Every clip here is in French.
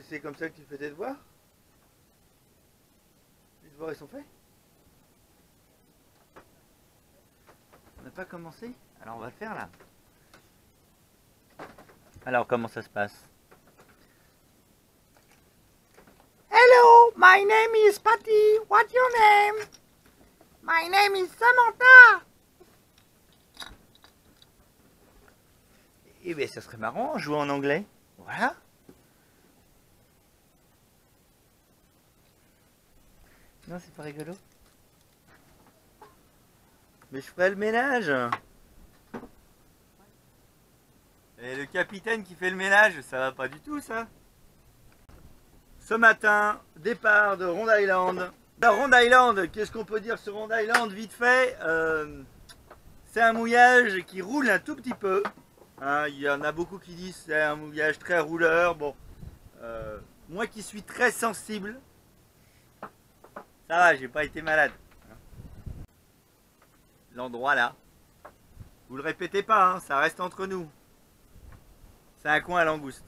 c'est comme ça que tu fais tes devoirs? Les devoirs ils sont faits? On n'a pas commencé? Alors on va le faire là. Alors comment ça se passe? Hello, my name is Patty. What's your name? My name is Samantha. Eh bien ça serait marrant, jouer en anglais. Voilà. Non, c'est pas rigolo. Mais je ferai le ménage. Et le capitaine qui fait le ménage, ça va pas du tout ça. Ce matin, départ de Rhode Island. La Rhode Island, qu'est-ce qu'on peut dire sur Rhode Island vite fait? C'est un mouillage qui roule un tout petit peu. Hein, il y en a beaucoup qui disent c'est un mouillage très rouleur. Bon, moi qui suis très sensible, ça va, j'ai pas été malade. L'endroit là, vous le répétez pas, hein, ça reste entre nous. C'est un coin à langoustes.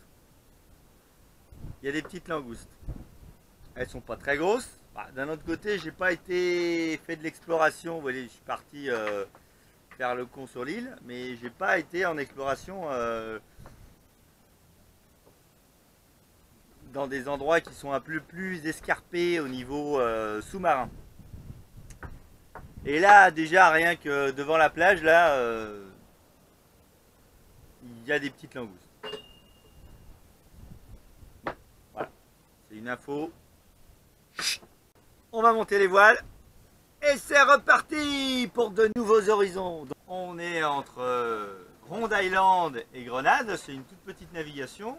Il y a des petites langoustes. Elles sont pas très grosses. Bah, d'un autre côté, j'ai pas été fait de l'exploration. Vous voyez, je suis parti faire le con sur l'île, mais j'ai pas été en exploration dans des endroits qui sont un peu plus escarpés au niveau sous-marin. Et là, déjà, rien que devant la plage, là, il y a des petites langoustes. Voilà, c'est une info. On va monter les voiles. Et c'est reparti pour de nouveaux horizons. Donc, on est entre Rhode Island et Grenade. C'est une toute petite navigation.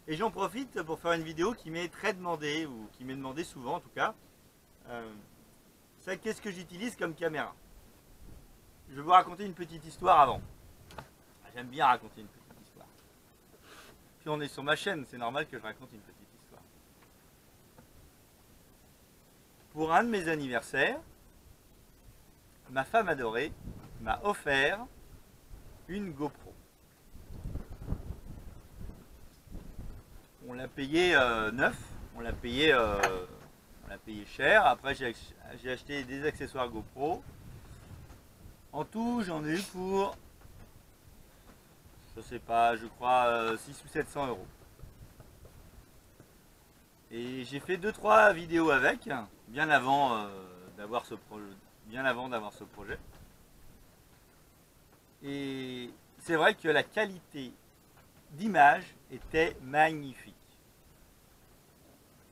Et j'en profite pour faire une vidéo qui m'est très demandée, ou qui m'est demandée souvent en tout cas. C'est qu'est-ce que j'utilise comme caméra. Je vais vous raconter une petite histoire avant. J'aime bien raconter une petite histoire. Puis on est sur ma chaîne, c'est normal que je raconte une petite histoire. Pour un de mes anniversaires, ma femme adorée m'a offert une GoPro. On l'a payé neuf, on l'a payé cher. Après j'ai acheté des accessoires GoPro. En tout j'en ai eu pour, je sais pas, je crois 600 ou 700 euros. Et j'ai fait 2-3 vidéos avec, bien avant d'avoir ce projet. Et c'est vrai que la qualité d'image était magnifique.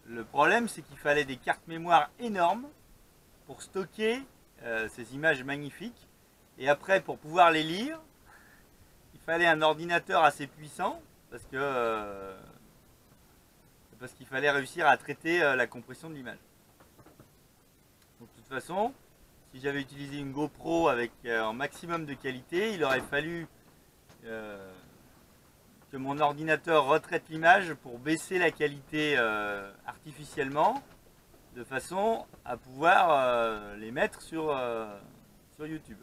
Le problème, c'est qu'il fallait des cartes mémoire énormes pour stocker ces images magnifiques. Et après, pour pouvoir les lire, il fallait un ordinateur assez puissant parce qu'il fallait réussir à traiter la compression de l'image. Donc, de toute façon, si j'avais utilisé une GoPro avec un maximum de qualité, il aurait fallu que mon ordinateur retraite l'image pour baisser la qualité artificiellement, de façon à pouvoir les mettre sur YouTube.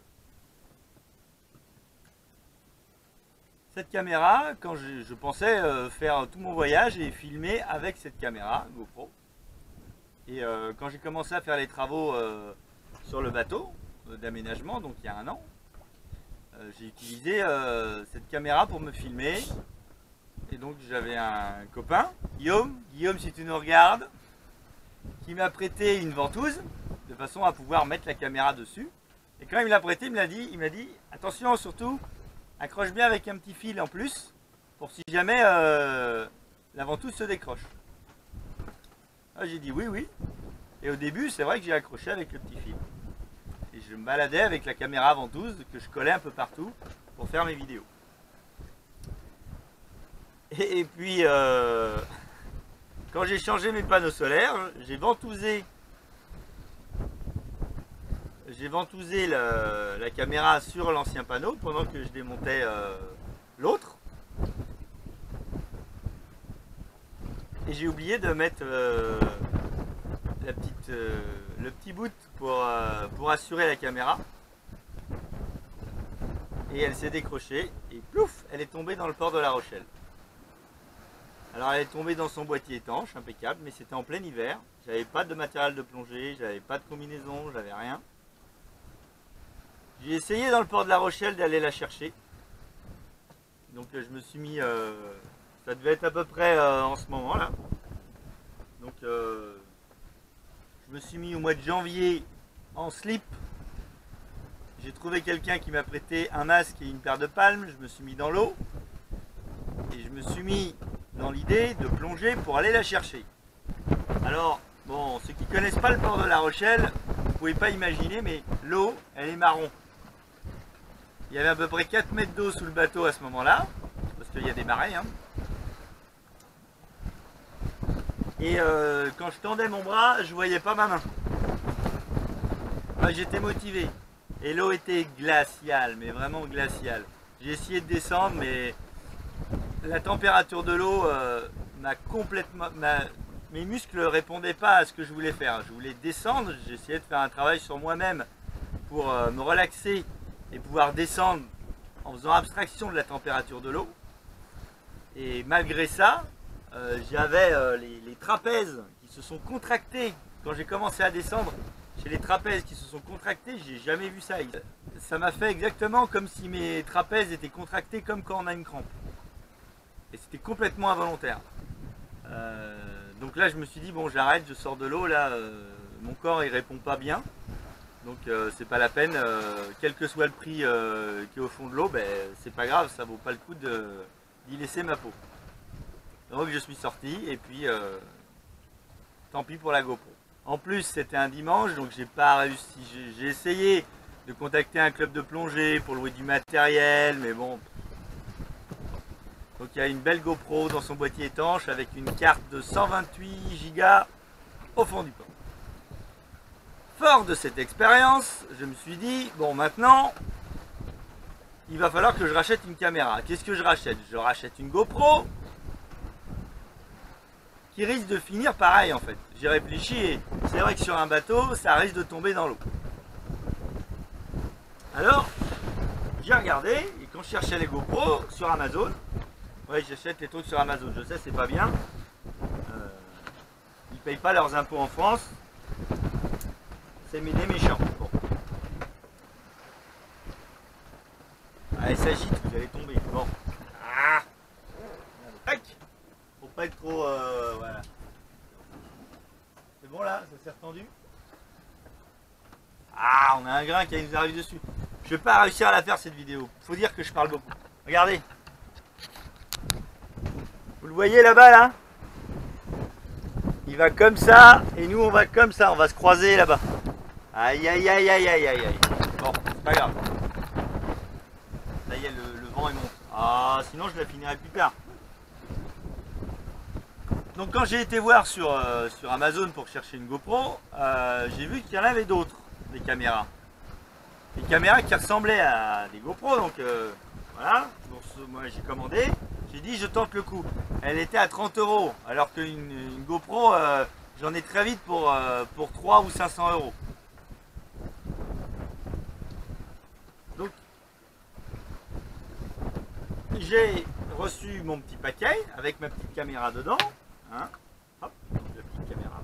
Cette caméra, quand je pensais faire tout mon voyage et filmer avec cette caméra GoPro. Et quand j'ai commencé à faire les travaux sur le bateau d'aménagement, donc il y a un an, j'ai utilisé cette caméra pour me filmer. Et donc j'avais un copain, Guillaume, si tu nous regardes, qui m'a prêté une ventouse de façon à pouvoir mettre la caméra dessus. Et quand il me l'a prêté, il m'a dit attention, surtout accroche bien avec un petit fil en plus pour si jamais la ventouse se décroche. J'ai dit oui. Et au début, c'est vrai que j'ai accroché avec le petit fil. Et je me baladais avec la caméra ventouse que je collais un peu partout pour faire mes vidéos. Et puis, quand j'ai changé mes panneaux solaires, j'ai ventousé la caméra sur l'ancien panneau pendant que je démontais l'autre. Et j'ai oublié de mettre le petit bout pour assurer la caméra. Et elle s'est décrochée et plouf, elle est tombée dans le port de La Rochelle. Alors elle est tombée dans son boîtier étanche, impeccable, mais c'était en plein hiver. J'avais pas de matériel de plongée, j'avais pas de combinaison, j'avais rien. J'ai essayé dans le port de La Rochelle d'aller la chercher. Donc je me suis mis, ça devait être à peu près en ce moment là. Donc je me suis mis au mois de janvier en slip. J'ai trouvé quelqu'un qui m'a prêté un masque et une paire de palmes. Je me suis mis dans l'eau et je me suis mis dans l'idée de plonger pour aller la chercher. Alors bon, ceux qui connaissent pas le port de La Rochelle, vous pouvez pas imaginer, mais l'eau elle est marron. Il y avait à peu près 4 mètres d'eau sous le bateau à ce moment-là, parce qu'il y a des marées. Hein. Et quand je tendais mon bras, je voyais pas ma main. Enfin, j'étais motivé. Et l'eau était glaciale, mais vraiment glaciale. J'ai essayé de descendre, mais la température de l'eau m'a complètement... Mes muscles ne répondaient pas à ce que je voulais faire. Je voulais descendre, j'essayais de faire un travail sur moi-même pour me relaxer et pouvoir descendre en faisant abstraction de la température de l'eau. Et malgré ça, j'avais les trapèzes qui se sont contractés. Quand j'ai commencé à descendre, j'ai les trapèzes qui se sont contractés, j'ai jamais vu ça. Ça m'a fait exactement comme si mes trapèzes étaient contractés comme quand on a une crampe. Et c'était complètement involontaire. Donc là je me suis dit bon, j'arrête, je sors de l'eau, là mon corps il répond pas bien. Donc c'est pas la peine, quel que soit le prix qui est au fond de l'eau, ben, c'est pas grave, ça vaut pas le coup d'y laisser ma peau. Donc je suis sorti et puis tant pis pour la GoPro. En plus c'était un dimanche, donc j'ai pas réussi, j'ai essayé de contacter un club de plongée pour louer du matériel, mais bon. Donc il y a une belle GoPro dans son boîtier étanche avec une carte de 128 Go au fond du port. Fort de cette expérience, je me suis dit, bon maintenant, il va falloir que je rachète une caméra. Qu'est-ce que je rachète? Je rachète une GoPro qui risque de finir pareil en fait. J'ai réfléchi et c'est vrai que sur un bateau, ça risque de tomber dans l'eau. Alors, j'ai regardé et quand je cherchais les GoPro sur Amazon, ouais, j'achète les trucs sur Amazon, je sais c'est pas bien, ils payent pas leurs impôts en France. C'est des méchants. Bon. Allez, s'agite, vous allez tomber. Bon. Ah. Tac. Faut pas être trop... voilà. C'est bon là, ça s'est retendu. Ah, on a un grain qui nous arrive dessus. Je vais pas réussir à la faire cette vidéo. Faut dire que je parle beaucoup. Regardez. Vous le voyez là-bas là? Il va comme ça et nous on va comme ça. On va se croiser là-bas. Aïe aïe aïe aïe aïe aïe aïe. Bon, c'est pas grave. Ça y est, le vent est monté. Ah, sinon je la finirai plus tard. Donc quand j'ai été voir sur Amazon pour chercher une GoPro, j'ai vu qu'il y en avait d'autres, des caméras. Des caméras qui ressemblaient à des GoPro, donc voilà. Donc, moi j'ai commandé, j'ai dit je tente le coup. Elle était à 30 €, alors qu'une GoPro, j'en ai très vite pour 300 ou 500 €. Donc, j'ai reçu mon petit paquet avec ma petite caméra dedans. Hein. Hop, la petite caméra.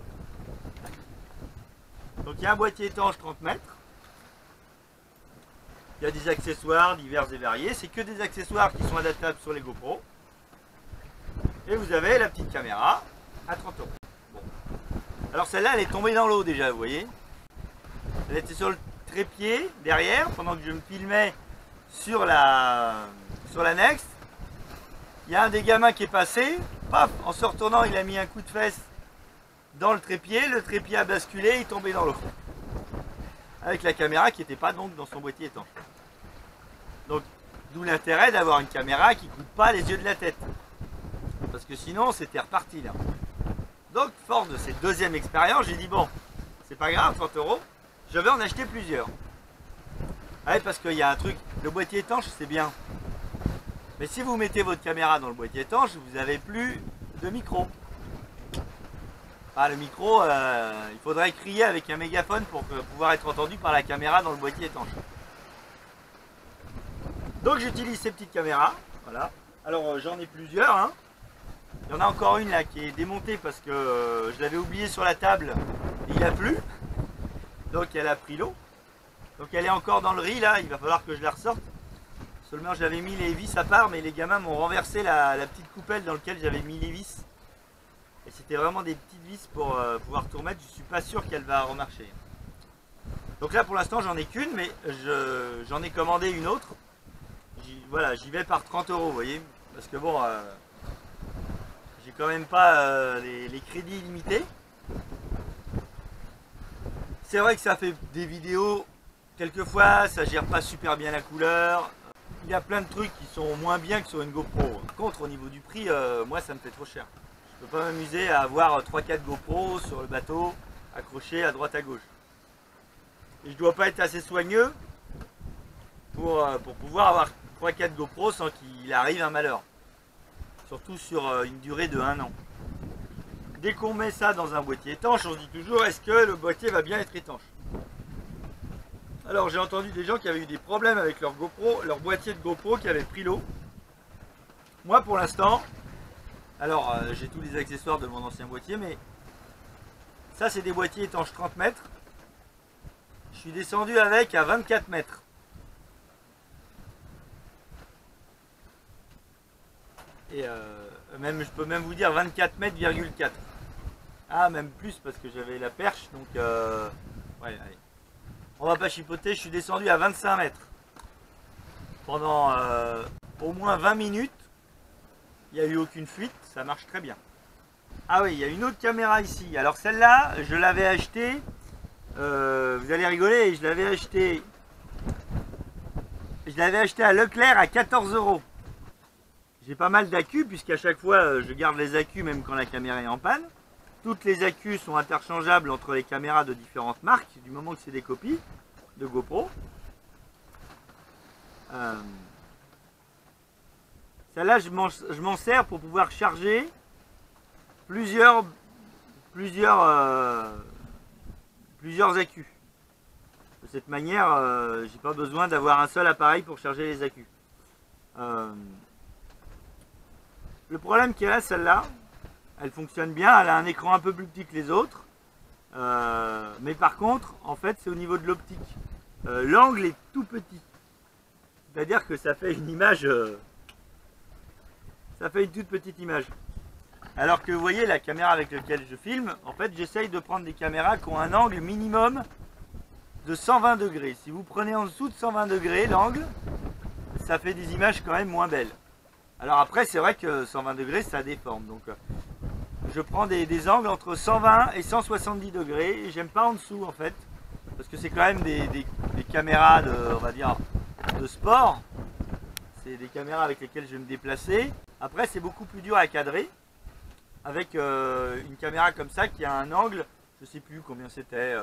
Donc, il y a un boîtier étanche 30 mètres. Il y a des accessoires divers et variés. C'est que des accessoires qui sont adaptables sur les GoPro. Et vous avez la petite caméra à 30 €. Bon. Alors, celle-là, elle est tombée dans l'eau déjà, vous voyez. Elle était sur le trépied derrière pendant que je me filmais sur l'annexe. Il y a un des gamins qui est passé, paf, en se retournant il a mis un coup de fesse dans le trépied a basculé, il est tombé dans l'eau avec la caméra qui n'était pas donc dans son boîtier étanche. Donc d'où l'intérêt d'avoir une caméra qui ne coûte pas les yeux de la tête, parce que sinon c'était reparti là. Donc fort de cette deuxième expérience, j'ai dit bon, c'est pas grave, 30 €. Je vais en acheter plusieurs. Ouais, parce qu'il y a un truc, le boîtier étanche c'est bien. Mais si vous mettez votre caméra dans le boîtier étanche, vous n'avez plus de micro. Ah, le micro, il faudrait crier avec un mégaphone pour pouvoir être entendu par la caméra dans le boîtier étanche. Donc j'utilise ces petites caméras. Voilà. Alors j'en ai plusieurs. Hein. Il y en a encore une là qui est démontée parce que je l'avais oubliée sur la table et il a plu. Donc elle a pris l'eau. Donc elle est encore dans le riz là, il va falloir que je la ressorte. Seulement j'avais mis les vis à part, mais les gamins m'ont renversé la petite coupelle dans laquelle j'avais mis les vis. Et c'était vraiment des petites vis pour pouvoir tout remettre. Je suis pas sûr qu'elle va remarcher. Donc là pour l'instant j'en ai qu'une, mais j'en ai commandé une autre. Voilà, j'y vais par 30 €, vous voyez. Parce que bon, j'ai quand même pas les crédits illimités. C'est vrai que ça fait des vidéos, quelquefois ça gère pas super bien la couleur. Il y a plein de trucs qui sont moins bien que sur une GoPro. Par contre, au niveau du prix, moi ça me fait trop cher. Je peux pas m'amuser à avoir 3-4 GoPro sur le bateau, accrochés à droite à gauche. Et je dois pas être assez soigneux pour pouvoir avoir 3-4 GoPro sans qu'il arrive un malheur. Surtout sur une durée de 1 an. Dès qu'on met ça dans un boîtier étanche, on se dit toujours, est-ce que le boîtier va bien être étanche? Alors j'ai entendu des gens qui avaient eu des problèmes avec leur GoPro, leur boîtier de GoPro qui avait pris l'eau. Moi pour l'instant, alors j'ai tous les accessoires de mon ancien boîtier, mais ça c'est des boîtiers étanches 30 mètres. Je suis descendu avec à 24 mètres. Et même, je peux même vous dire 24 mètres,4. Ah, même plus parce que j'avais la perche, donc ouais, allez. On va pas chipoter, je suis descendu à 25 mètres. Pendant au moins 20 minutes, il n'y a eu aucune fuite, ça marche très bien. Ah oui, il y a une autre caméra ici. Alors celle-là, je l'avais achetée, vous allez rigoler, je l'avais achetée à Leclerc à 14 €. J'ai pas mal d'accus puisqu'à chaque fois je garde les accus même quand la caméra est en panne. Toutes les accus sont interchangeables entre les caméras de différentes marques du moment que c'est des copies de GoPro. Celle-là je m'en sers pour pouvoir charger plusieurs accus. De cette manière, j'ai pas besoin d'avoir un seul appareil pour charger les accus. Le problème qu'il y a, celle-là, elle fonctionne bien, elle a un écran un peu plus petit que les autres. Mais par contre, en fait, c'est au niveau de l'optique. L'angle est tout petit. C'est-à-dire que ça fait une image... ça fait une toute petite image. Alors que vous voyez, la caméra avec laquelle je filme, en fait, j'essaye de prendre des caméras qui ont un angle minimum de 120 degrés. Si vous prenez en dessous de 120 degrés l'angle, ça fait des images quand même moins belles. Alors après, c'est vrai que 120 degrés, ça déforme. Donc je prends des angles entre 120 et 170 degrés. Et j'aime pas en dessous en fait. Parce que c'est quand même des caméras de, on va dire, de sport. C'est des caméras avec lesquelles je vais me déplacer. Après, c'est beaucoup plus dur à cadrer. Avec une caméra comme ça qui a un angle, je sais plus combien c'était.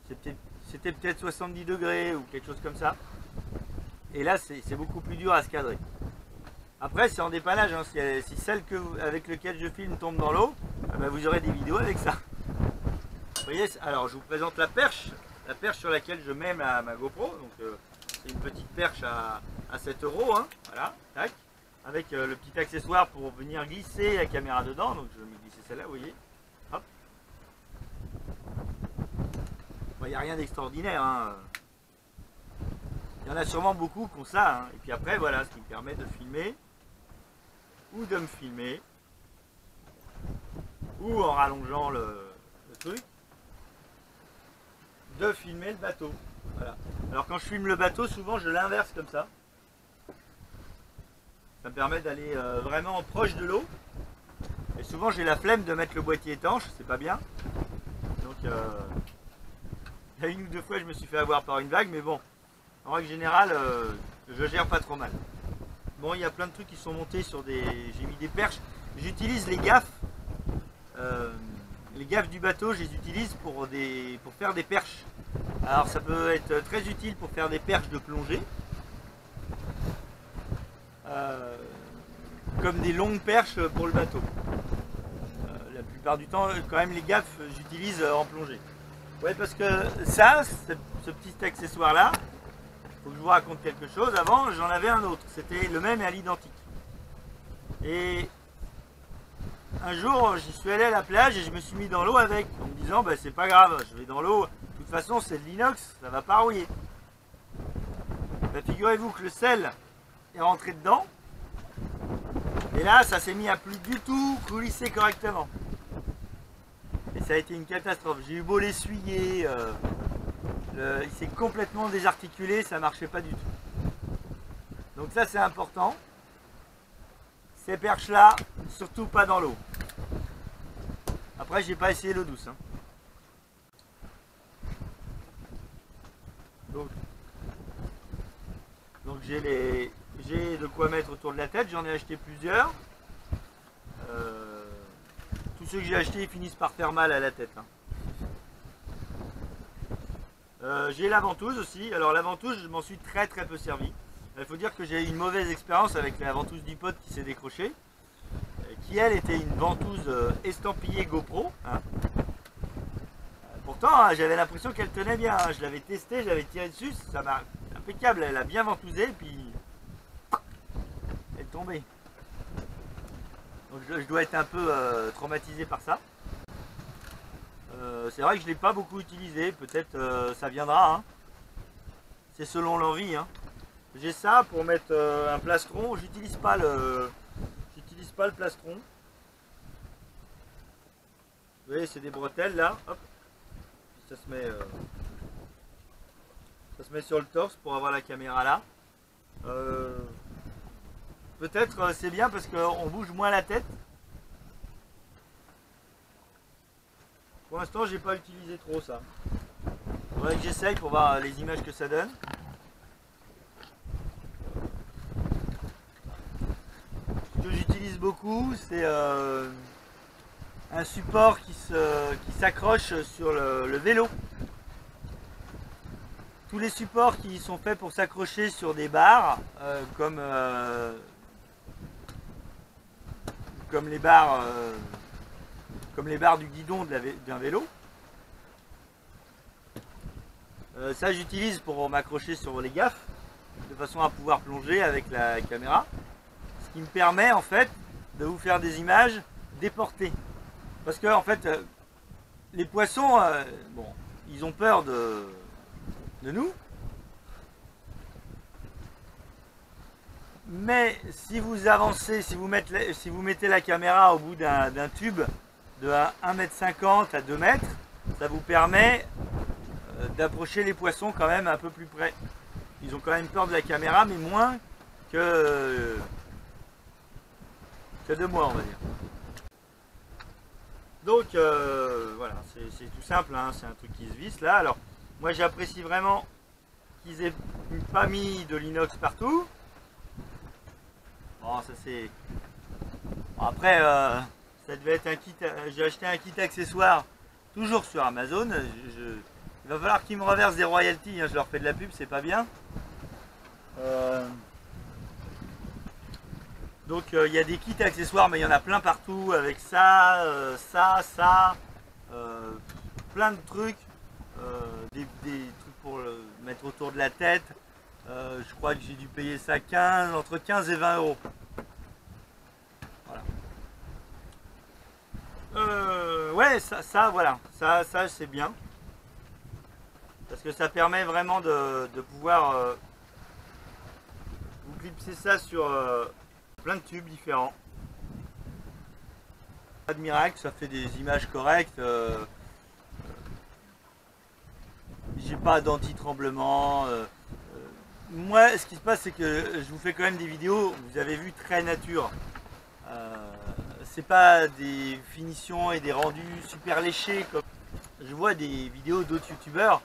C'était peut-être 70 degrés ou quelque chose comme ça. Et là, c'est beaucoup plus dur à se cadrer. Après, c'est en dépannage, hein. Si celle avec laquelle je filme tombe dans l'eau, ben vous aurez des vidéos avec ça. Vous voyez, alors je vous présente la perche sur laquelle je mets ma GoPro. Donc c'est une petite perche à 7 €, hein. Voilà, tac. Avec le petit accessoire pour venir glisser la caméra dedans. Donc je vais me glisser celle-là, vous voyez. Hop. Bon, il n'y a rien d'extraordinaire, hein. Il y en a sûrement beaucoup qui ont ça, hein. Et puis après, voilà, ce qui me permet de filmer. Ou de me filmer, ou en rallongeant le truc, de filmer le bateau. Voilà. Alors quand je filme le bateau, souvent je l'inverse comme ça. Ça me permet d'aller vraiment proche de l'eau. Et souvent j'ai la flemme de mettre le boîtier étanche, c'est pas bien. Donc il y a une ou deux fois je me suis fait avoir par une vague, mais bon, en règle générale, je gère pas trop mal. Bon, il y a plein de trucs qui sont montés sur des... J'ai mis des perches. J'utilise les gaffes. Les gaffes du bateau, je les utilise pour faire des perches. Alors ça peut être très utile pour faire des perches de plongée. Comme des longues perches pour le bateau. La plupart du temps, quand même, les gaffes, j'utilise en plongée. Ouais, parce que ça, ce petit accessoire-là, faut que je vous raconte quelque chose. Avant, j'en avais un autre. C'était le même et à l'identique. Et un jour, j'y suis allé à la plage et je me suis mis dans l'eau avec, en me disant, bah, c'est pas grave, je vais dans l'eau, de toute façon c'est de l'inox, ça va pas rouiller. Bah, figurez-vous que le sel est rentré dedans, et là ça s'est mis à plus du tout coulisser correctement. Et ça a été une catastrophe, j'ai eu beau l'essuyer, il s'est complètement désarticulé, ça marchait pas du tout. Donc ça c'est important. Ces perches là, surtout pas dans l'eau. Après j'ai pas essayé l'eau douce. Hein. Donc j'ai de quoi mettre autour de la tête, j'en ai acheté plusieurs. Tous ceux que j'ai achetés finissent par faire mal à la tête. Hein. J'ai la ventouse aussi. Alors la ventouse, je m'en suis très peu servi. Il faut dire que j'ai eu une mauvaise expérience avec la ventouse du pote qui s'est décrochée, qui elle était une ventouse estampillée GoPro. Hein. Pourtant, hein, j'avais l'impression qu'elle tenait bien. Hein. Je l'avais testée, j'avais tiré dessus, ça m'a impeccable. Elle a bien ventousé, puis elle est tombée. Donc je dois être un peu traumatisé par ça. C'est vrai que je ne l'ai pas beaucoup utilisé, peut-être ça viendra. Hein. C'est selon l'envie. Hein. J'ai ça pour mettre un plastron. J'utilise pas le plastron. Vous voyez, c'est des bretelles là. Hop. Ça se met sur le torse pour avoir la caméra là. Peut-être c'est bien parce qu'on bouge moins la tête. Pour l'instant, j'ai pas utilisé trop ça. Il faudrait que j'essaye pour voir les images que ça donne. Ce que j'utilise beaucoup, c'est un support qui s'accroche sur le vélo. Tous les supports qui sont faits pour s'accrocher sur des barres, comme les barres du guidon d'un vélo. Ça j'utilise pour m'accrocher sur les gaffes, de façon à pouvoir plonger avec la caméra. Ce qui me permet en fait de vous faire des images déportées. Parce que en fait, les poissons, bon, ils ont peur de nous. Mais si vous avancez, si vous mettez la caméra au bout d'un tube de 1,50 m à 2 m, ça vous permet d'approcher les poissons quand même un peu plus près. Ils ont quand même peur de la caméra, mais moins que de moi, on va dire. Donc voilà, c'est tout simple, hein, c'est un truc qui se visse là. Alors moi j'apprécie vraiment qu'ils aient pas mis de l'inox partout. Bon, ça c'est... Bon, après, ça devait être un kit... J'ai acheté un kit accessoire, toujours sur Amazon. Il va falloir qu'ils me reversent des royalties, hein, je leur fais de la pub, c'est pas bien. Donc il y a des kits accessoires, mais il y en a plein partout, avec ça, plein de trucs. Des trucs pour le mettre autour de la tête. Je crois que j'ai dû payer ça entre 15 et 20 euros. Voilà. Ouais, voilà, ça c'est bien. Parce que ça permet vraiment de pouvoir vous clipser ça sur plein de tubes différents. Pas de miracle, ça fait des images correctes. J'ai pas d'anti-tremblement. Moi, ce qui se passe, c'est que je vous fais quand même des vidéos, vous avez vu, très nature. C'est pas des finitions et des rendus super léchés. Comme je vois des vidéos d'autres youtubeurs,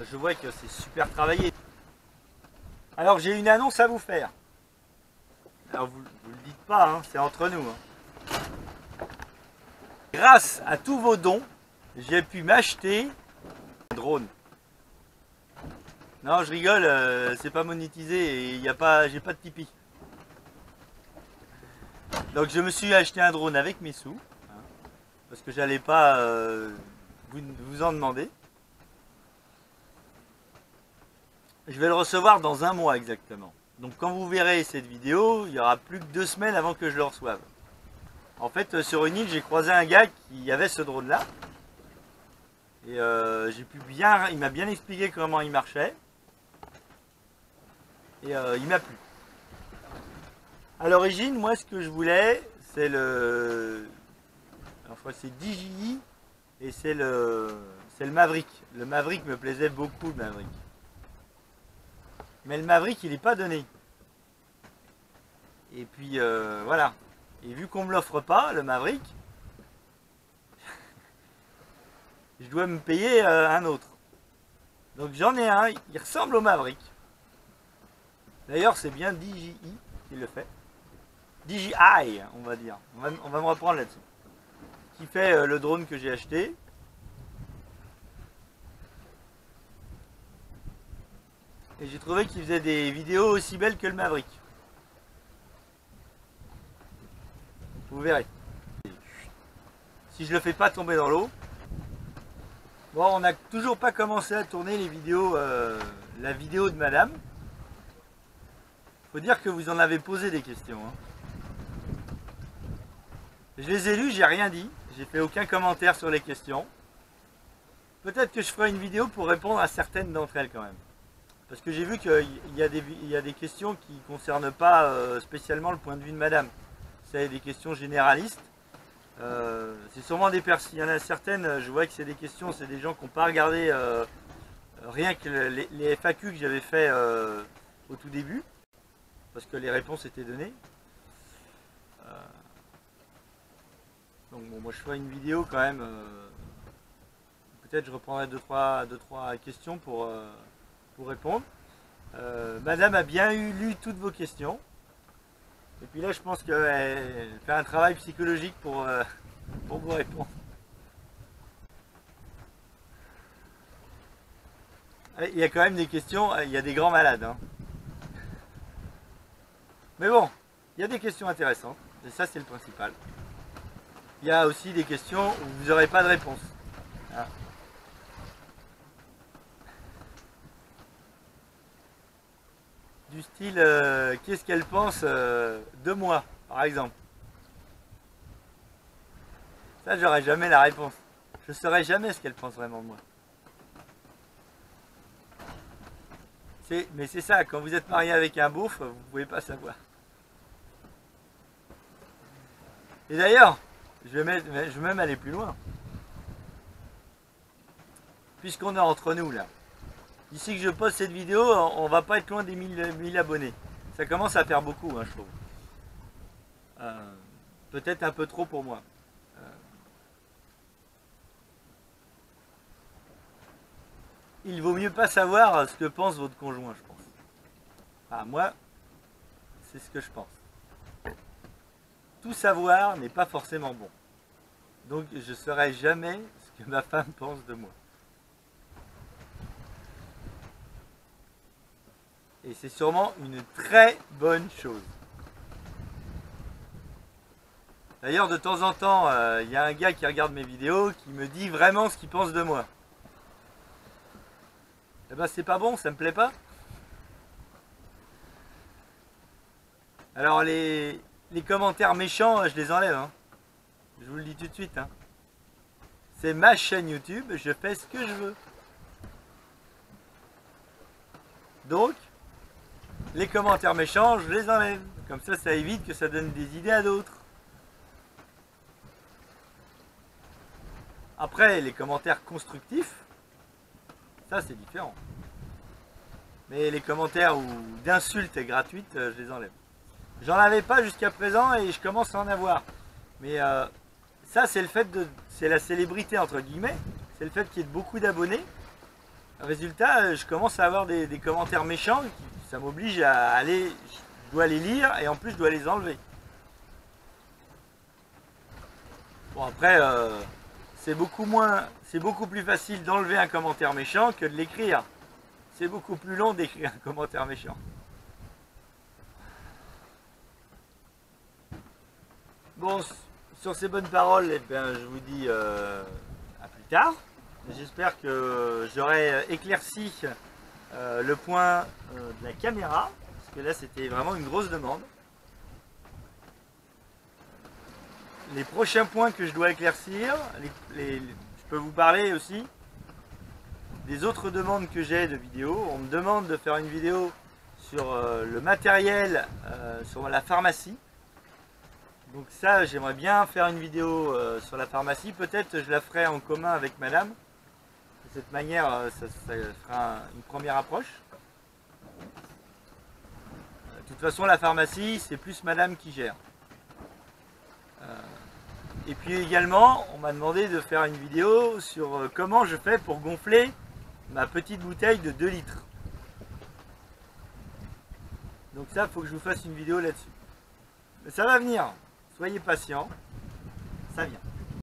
je vois que c'est super travaillé. Alors j'ai une annonce à vous faire. Alors vous le dites pas, hein, c'est entre nous. Hein. Grâce à tous vos dons, j'ai pu m'acheter un drone. Non, je rigole, c'est pas monétisé et j'ai pas de Tipeee. Donc je me suis acheté un drone avec mes sous, hein, parce que j'allais pas vous en demander. Je vais le recevoir dans 1 mois exactement. Donc quand vous verrez cette vidéo, il y aura plus que 2 semaines avant que je le reçoive. En fait, sur une île, j'ai croisé un gars qui avait ce drone-là. Et il m'a bien expliqué comment il marchait. Et il m'a plu. À l'origine, moi, ce que je voulais, c'est le... Alors, je crois que c'est DJI et c'est le Maverick. Le Maverick me plaisait beaucoup, le Maverick. Mais le Maverick, il n'est pas donné. Et puis, voilà. Et vu qu'on me l'offre pas, le Maverick, je dois me payer un autre. Donc j'en ai un, il ressemble au Maverick. D'ailleurs, c'est bien DJI qui le fait. DJI, on va dire. On va me reprendre là-dessus. Qui fait le drone que j'ai acheté. Et j'ai trouvé qu'il faisait des vidéos aussi belles que le Maverick. Vous verrez. Si je le fais pas tomber dans l'eau. Bon, on n'a toujours pas commencé à tourner les vidéos, la vidéo de madame. Faut dire que vous en avez posé des questions. Hein. Je les ai lues, j'ai rien dit. J'ai fait aucun commentaire sur les questions. Peut-être que je ferai une vidéo pour répondre à certaines d'entre elles quand même. Parce que j'ai vu qu'il y a des questions qui ne concernent pas spécialement le point de vue de madame. C'est des questions généralistes. C'est sûrement des personnes. Il y en a certaines, je vois que c'est des questions, c'est des gens qui n'ont pas regardé rien que les FAQ que j'avais fait au tout début. Parce que les réponses étaient données. Donc bon, moi je ferai une vidéo quand même. Peut-être je reprendrai deux, trois questions pour répondre. Madame a bien lu toutes vos questions. Et puis là je pense qu'elle fait un travail psychologique pour vous répondre. Il y a quand même des questions, il y a des grands malades. Hein. Mais bon, il y a des questions intéressantes. Et ça c'est le principal. Il y a aussi des questions où vous n'aurez pas de réponse. Hein. Du style, qu'est-ce qu'elle pense de moi, par exemple. Ça, j'aurai jamais la réponse. Je ne saurai jamais ce qu'elle pense vraiment de moi. Mais c'est ça, quand vous êtes marié avec un beauf, vous ne pouvez pas savoir. Et d'ailleurs, je vais même aller plus loin. Puisqu'on est entre nous là. D'ici que je poste cette vidéo, on va pas être loin des 1000 abonnés. Ça commence à faire beaucoup, hein, je trouve. Peut-être un peu trop pour moi. Il vaut mieux pas savoir ce que pense votre conjoint, je pense. Enfin, moi, c'est ce que je pense. Tout savoir n'est pas forcément bon. Donc je ne saurai jamais ce que ma femme pense de moi. Et c'est sûrement une très bonne chose. D'ailleurs, de temps en temps, il y a un gars qui regarde mes vidéos qui me dit vraiment ce qu'il pense de moi. Eh ben c'est pas bon, ça me plaît pas. Alors les commentaires méchants, je les enlève. Hein. Je vous le dis tout de suite. Hein. C'est ma chaîne YouTube, je fais ce que je veux. Donc, les commentaires méchants, je les enlève. Comme ça évite que ça donne des idées à d'autres. Après, les commentaires constructifs, ça c'est différent. Mais les commentaires d'insultes gratuites, je les enlève. J'en avais pas jusqu'à présent et je commence à en avoir. Mais ça c'est le fait de... c'est la célébrité entre guillemets. C'est le fait qu'il y ait beaucoup d'abonnés. Résultat, je commence à avoir des commentaires méchants. Ça m'oblige à aller... Je dois les lire et en plus je dois les enlever. Bon après... c'est beaucoup plus facile d'enlever un commentaire méchant que de l'écrire. C'est beaucoup plus long d'écrire un commentaire méchant. Bon, sur ces bonnes paroles, eh bien, je vous dis à plus tard. J'espère que j'aurai éclairci le point de la caméra, parce que là c'était vraiment une grosse demande. les prochains points que je dois éclaircir, je peux vous parler aussi des autres demandes que j'ai de vidéos. On me demande de faire une vidéo sur le matériel, sur la pharmacie. Donc ça, j'aimerais bien faire une vidéo sur la pharmacie. Peut-être je la ferai en commun avec madame. De cette manière, ça fera une première approche. De toute façon, la pharmacie, c'est plus madame qui gère. Et puis également, on m'a demandé de faire une vidéo sur comment je fais pour gonfler ma petite bouteille de 2 litres. Donc ça, il faut que je vous fasse une vidéo là-dessus. Mais ça va venir. Soyez patients, ça vient.